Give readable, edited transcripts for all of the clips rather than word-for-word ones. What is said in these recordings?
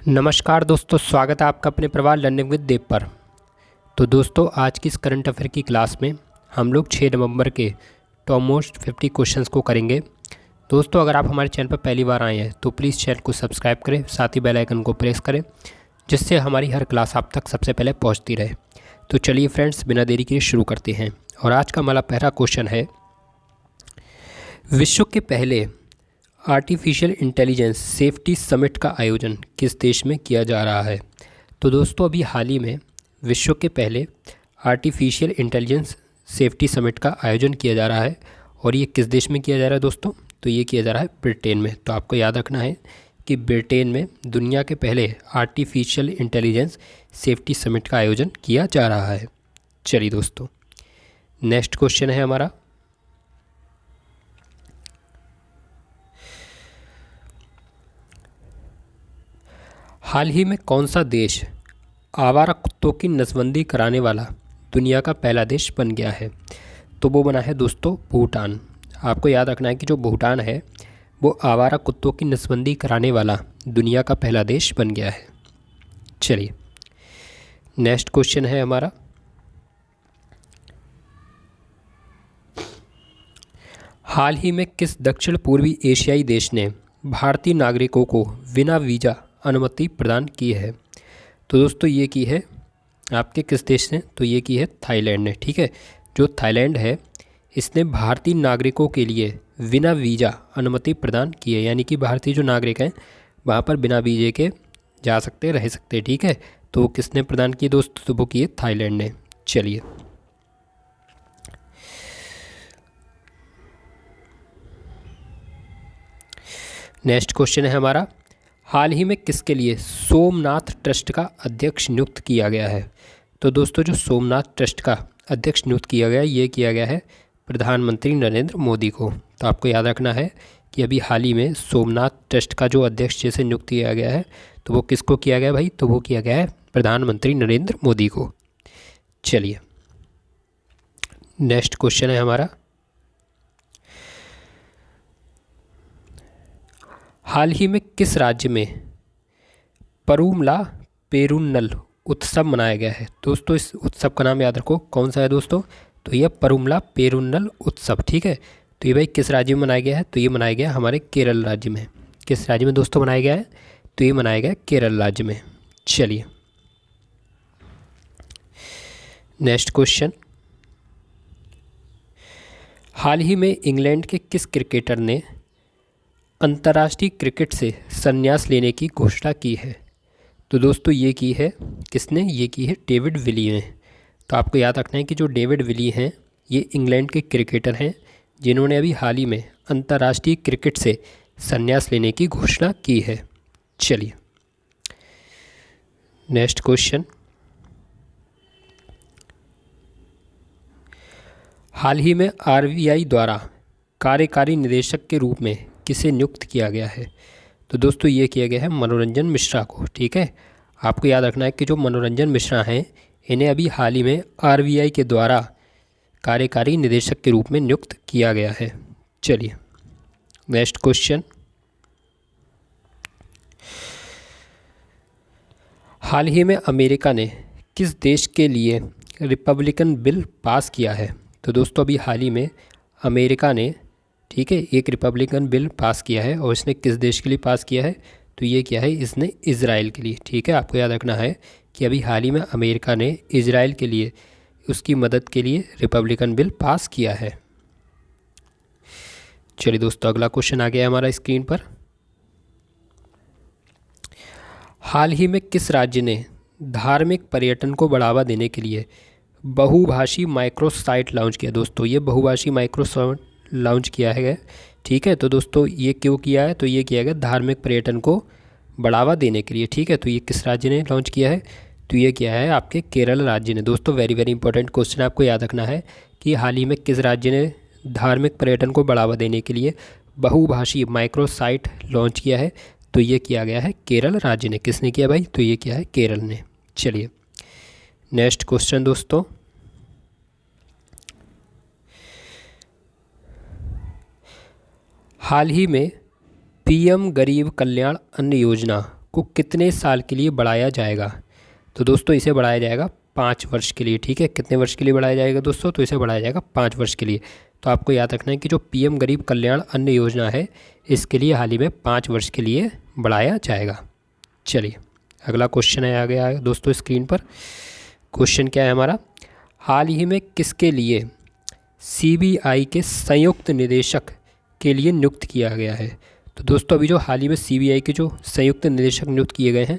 नमस्कार दोस्तों, स्वागत है आपका अपने प्रवाह लर्निंग विद देव पर। तो दोस्तों, आज की इस करंट अफेयर की क्लास में हम लोग 6 नवंबर के टॉप मोस्ट 50 क्वेश्चंस को करेंगे। दोस्तों, अगर आप हमारे चैनल पर पहली बार आए हैं तो प्लीज़ चैनल को सब्सक्राइब करें, साथ ही बेल आइकन को प्रेस करें, जिससे हमारी हर क्लास आप तक सबसे पहले पहुँचती रहे। तो चलिए फ्रेंड्स, बिना देरी के शुरू करते हैं। और आज का हमारा पहला क्वेश्चन है, विश्व के पहले आर्टिफिशियल इंटेलिजेंस सेफ्टी समिट का आयोजन किस देश में किया जा रहा है? तो दोस्तों, अभी हाल ही में विश्व के पहले आर्टिफिशियल इंटेलिजेंस सेफ्टी समिट का आयोजन किया जा रहा है। और ये किस देश में किया जा रहा है दोस्तों? तो ये किया जा रहा है ब्रिटेन में। तो आपको याद रखना है कि ब्रिटेन में दुनिया के पहले आर्टिफिशियल इंटेलिजेंस सेफ्टी समिट का आयोजन किया जा रहा है। चलिए दोस्तों, नेक्स्ट क्वेश्चन है हमारा, हाल ही में कौन सा देश आवारा कुत्तों की नसबंदी कराने वाला दुनिया का पहला देश बन गया है? तो वो बना है दोस्तों भूटान। आपको याद रखना है कि जो भूटान है वो आवारा कुत्तों की नसबंदी कराने वाला दुनिया का पहला देश बन गया है। चलिए, नेक्स्ट क्वेश्चन है हमारा, हाल ही में किस दक्षिण पूर्वी एशियाई देश ने भारतीय नागरिकों को बिना वीज़ा अनुमति प्रदान की है? तो दोस्तों, ये की है आपके किस देश ने? तो ये की है थाईलैंड ने। ठीक है, जो थाईलैंड है इसने भारतीय नागरिकों के लिए बिना वीज़ा अनुमति प्रदान की है, यानी कि भारतीय जो नागरिक हैं वहाँ पर बिना वीज़े के जा सकते, रह सकते। ठीक है, तो वो किसने प्रदान की दोस्तों? तो वो की है थाईलैंड ने। चलिए, नेक्स्ट क्वेश्चन है हमारा, हाल ही में किसके लिए सोमनाथ ट्रस्ट का अध्यक्ष नियुक्त किया गया है? तो दोस्तों, जो सोमनाथ ट्रस्ट का अध्यक्ष नियुक्त किया गया है, ये किया गया है प्रधानमंत्री नरेंद्र मोदी को। तो आपको याद रखना है कि अभी हाल ही में सोमनाथ ट्रस्ट का जो अध्यक्ष जैसे नियुक्त किया गया है, तो वो किसको किया गया भाई? तो वो किया गया है प्रधानमंत्री नरेंद्र मोदी को। चलिए, नेक्स्ट क्वेश्चन है हमारा, हाल ही में किस राज्य में परूमला पेरुन्नल उत्सव मनाया गया है? दोस्तों, इस उत्सव का नाम याद रखो, कौन सा है दोस्तों? तो यह परूमला पेरुन्नल उत्सव। ठीक है, तो ये भाई किस राज्य में मनाया गया है? तो ये मनाया गया हमारे केरल राज्य में। किस राज्य में दोस्तों मनाया गया है? तो ये मनाया गया केरल राज्य में। चलिए, नेक्स्ट क्वेश्चन, हाल ही में इंग्लैंड के किस क्रिकेटर ने अंतर्राष्ट्रीय क्रिकेट से संन्यास लेने की घोषणा की है? तो दोस्तों, ये की है किसने? ये की है डेविड विली ने। तो आपको याद रखना है कि जो डेविड विली हैं ये इंग्लैंड के क्रिकेटर हैं, जिन्होंने अभी हाल ही में अंतर्राष्ट्रीय क्रिकेट से संन्यास लेने की घोषणा की है। चलिए, नेक्स्ट क्वेश्चन, हाल ही में आरबीआई द्वारा कार्यकारी निदेशक के रूप में किसे नियुक्त किया गया है? तो दोस्तों, ये किया गया है मनोरंजन मिश्रा को। ठीक है, आपको याद रखना है कि जो मनोरंजन मिश्रा हैं इन्हें अभी हाल ही में आरबीआई के द्वारा कार्यकारी निदेशक के रूप में नियुक्त किया गया है। चलिए, नेक्स्ट क्वेश्चन, हाल ही में अमेरिका ने किस देश के लिए रिपब्लिकन बिल पास किया है? तो दोस्तों, अभी हाल ही में अमेरिका ने, ठीक है, एक रिपब्लिकन बिल पास किया है। और इसने किस देश के लिए पास किया है? तो ये किया है इसने इज़राइल के लिए। ठीक है, आपको याद रखना है कि अभी हाल ही में अमेरिका ने इज़राइल के लिए उसकी मदद के लिए रिपब्लिकन बिल पास किया है। चलिए दोस्तों, अगला क्वेश्चन आ गया हमारा स्क्रीन पर, हाल ही में किस राज्य ने धार्मिक पर्यटन को बढ़ावा देने के लिए बहुभाषी माइक्रो साइट लॉन्च किया? दोस्तों, ये बहुभाषी माइक्रो साइट लॉन्च किया है। ठीक है, तो दोस्तों ये क्यों किया है? तो ये किया गया धार्मिक पर्यटन को बढ़ावा देने के लिए। ठीक है, तो ये किस राज्य ने लॉन्च किया है? तो ये किया है आपके केरल राज्य ने। दोस्तों, वेरी वेरी इंपॉर्टेंट क्वेश्चन आपको याद रखना है कि हाल ही में किस राज्य ने धार्मिक पर्यटन को बढ़ावा देने के लिए बहुभाषी माइक्रो साइट लॉन्च किया है? तो ये किया गया है केरल राज्य ने। किसने किया भाई? तो ये किया है केरल ने। चलिए, नेक्स्ट क्वेश्चन दोस्तों, हाल ही में पीएम गरीब कल्याण अन्न योजना को कितने साल के लिए बढ़ाया जाएगा? तो दोस्तों इसे बढ़ाया जाएगा 5 वर्ष के लिए। ठीक है, कितने वर्ष के लिए बढ़ाया जाएगा दोस्तों? तो इसे बढ़ाया जाएगा 5 वर्ष के लिए। तो आपको याद रखना है कि जो पीएम गरीब कल्याण अन्न योजना है, इसके लिए हाल ही में 5 वर्ष के लिए बढ़ाया जाएगा। चलिए अगला क्वेश्चन है, आ गया है दोस्तों स्क्रीन पर। क्वेश्चन क्या है हमारा? हाल ही में किसके लिए सीबीआई के संयुक्त निदेशक के लिए नियुक्त किया गया है? तो दोस्तों अभी जो हाल ही में सीबीआई के जो संयुक्त निदेशक नियुक्त किए गए हैं,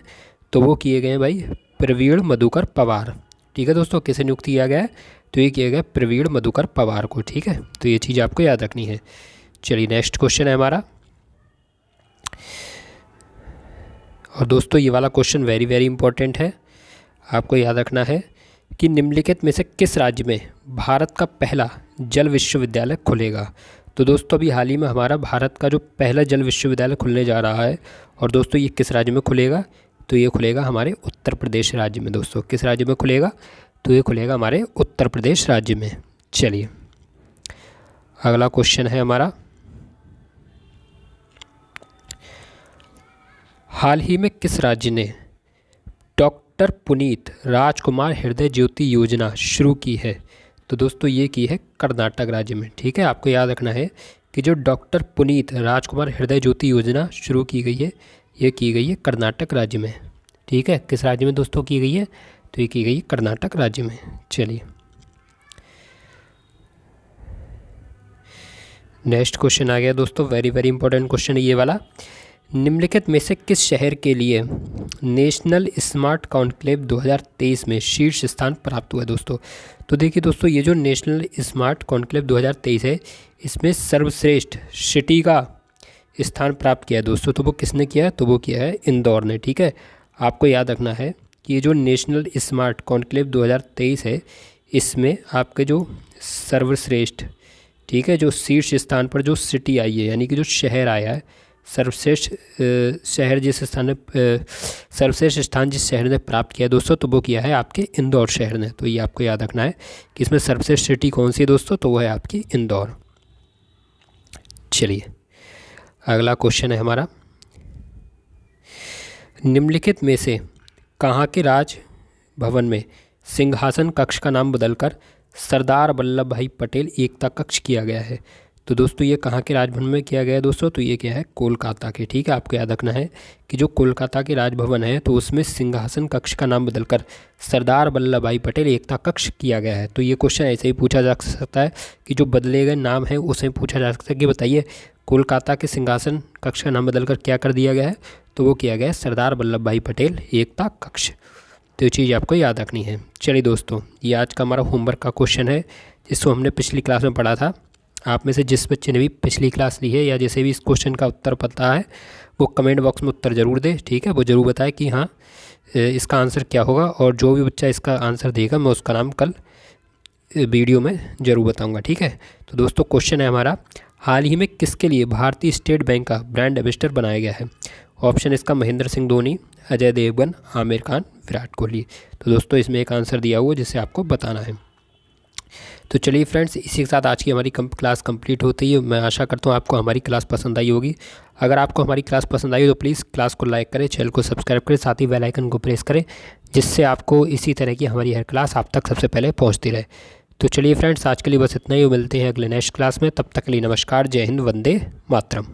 तो वो किए गए हैं भाई प्रवीण मधुकर पवार। ठीक है दोस्तों, किसे नियुक्त किया गया है? तो ये किया गया प्रवीण मधुकर पवार को। ठीक है, तो ये चीज़ आपको याद रखनी है। चलिए नेक्स्ट क्वेश्चन है हमारा। और दोस्तों ये वाला क्वेश्चन वेरी वेरी इंपॉर्टेंट है, आपको याद रखना है कि निम्नलिखित में से किस राज्य में भारत का पहला जल विश्वविद्यालय खुलेगा? तो दोस्तों अभी हाल ही में हमारा भारत का जो पहला जल विश्वविद्यालय खुलने जा रहा है, और दोस्तों ये किस राज्य में खुलेगा? तो ये खुलेगा हमारे उत्तर प्रदेश राज्य में। दोस्तों किस राज्य में खुलेगा? तो ये खुलेगा हमारे उत्तर प्रदेश राज्य में। चलिए अगला क्वेश्चन है हमारा। हाल ही में किस राज्य ने डॉक्टर पुनीत राजकुमार हृदय ज्योति योजना शुरू की है? तो दोस्तों ये की है कर्नाटक राज्य में। ठीक है, आपको याद रखना है कि जो डॉक्टर पुनीत राजकुमार हृदय ज्योति योजना शुरू की गई है, ये की गई है कर्नाटक राज्य में। ठीक है, किस राज्य में दोस्तों की गई है? तो ये की गई है कर्नाटक राज्य में। चलिए नेक्स्ट क्वेश्चन आ गया दोस्तों, वेरी वेरी इंपॉर्टेंट क्वेश्चन है ये वाला। निम्नलिखित में से किस शहर के लिए नेशनल स्मार्ट कॉन्क्लेव 2023 में शीर्ष स्थान प्राप्त हुआ है दोस्तों? तो देखिए दोस्तों, ये जो नेशनल स्मार्ट कॉन्क्लेव 2023 है, इसमें सर्वश्रेष्ठ सिटी का स्थान प्राप्त किया है दोस्तों। तो वो किसने किया है? तो वो किया है इंदौर ने। ठीक है, आपको याद रखना है कि ये जो नेशनल स्मार्ट कॉन्क्लेव 2023 है, इसमें आपके जो सर्वश्रेष्ठ, ठीक है, जो शीर्ष स्थान पर जो सिटी आई है, यानी कि जो शहर आया है, सर्वश्रेष्ठ शहर जिस स्थान ने सर्वश्रेष्ठ स्थान जिस शहर ने प्राप्त किया है दोस्तों, तो वो किया है आपके इंदौर शहर ने। तो ये आपको याद रखना है कि इसमें सर्वश्रेष्ठ सिटी कौन सी है दोस्तों? तो वो है आपकी इंदौर। चलिए अगला क्वेश्चन है हमारा। निम्नलिखित में से कहाँ के राज भवन में सिंहासन कक्ष का नाम बदलकर सरदार वल्लभ भाई पटेल एकता कक्ष किया गया है? तो दोस्तों ये कहाँ के राजभवन में किया गया है दोस्तों? तो ये क्या है? कोलकाता के। ठीक है, आपको याद रखना है कि जो कोलकाता के राजभवन है, तो उसमें सिंहासन कक्ष का नाम बदलकर सरदार वल्लभ भाई पटेल एकता कक्ष किया गया है। तो ये क्वेश्चन ऐसे ही पूछा जा सकता है कि जो बदले गए नाम है उसे पूछा जा सकता है कि बताइए कोलकाता के सिंहासन कक्ष का नाम बदलकर क्या कर दिया गया है? तो वो किया गया है सरदार वल्लभ भाई पटेल एकता कक्ष। तो ये चीज़ आपको याद रखनी है। चलिए दोस्तों, ये आज का हमारा होमवर्क का क्वेश्चन है, जिसको हमने पिछली क्लास में पढ़ा था। आप में से जिस बच्चे ने भी पिछली क्लास ली है या जैसे भी इस क्वेश्चन का उत्तर पता है, वो कमेंट बॉक्स में उत्तर ज़रूर दे। ठीक है, वो ज़रूर बताए कि हाँ इसका आंसर क्या होगा, और जो भी बच्चा इसका आंसर देगा मैं उसका नाम कल वीडियो में ज़रूर बताऊँगा। ठीक है, तो दोस्तों क्वेश्चन है हमारा, हाल ही में किसके लिए भारतीय स्टेट बैंक का ब्रांड एम्बेसडर बनाया गया है? ऑप्शन इसका महेंद्र सिंह धोनी, अजय देवगन, आमिर खान, विराट कोहली। तो दोस्तों इसमें एक आंसर दिया हुआ जिसे आपको बताना है। तो चलिए फ्रेंड्स, इसी के साथ आज की हमारी क्लास कंप्लीट होती है। मैं आशा करता हूँ आपको हमारी क्लास पसंद आई होगी। अगर आपको हमारी क्लास पसंद आई हो तो प्लीज़ क्लास को लाइक करें, चैनल को सब्सक्राइब करें, साथ ही बेल आइकन को प्रेस करें, जिससे आपको इसी तरह की हमारी हर क्लास आप तक सबसे पहले पहुँचती रहे। तो चलिए फ्रेंड्स, आज के लिए बस इतना ही। मिलते हैं अगले नेक्स्ट क्लास में, तब तक के लिए नमस्कार, जय हिंद, वंदे मातरम।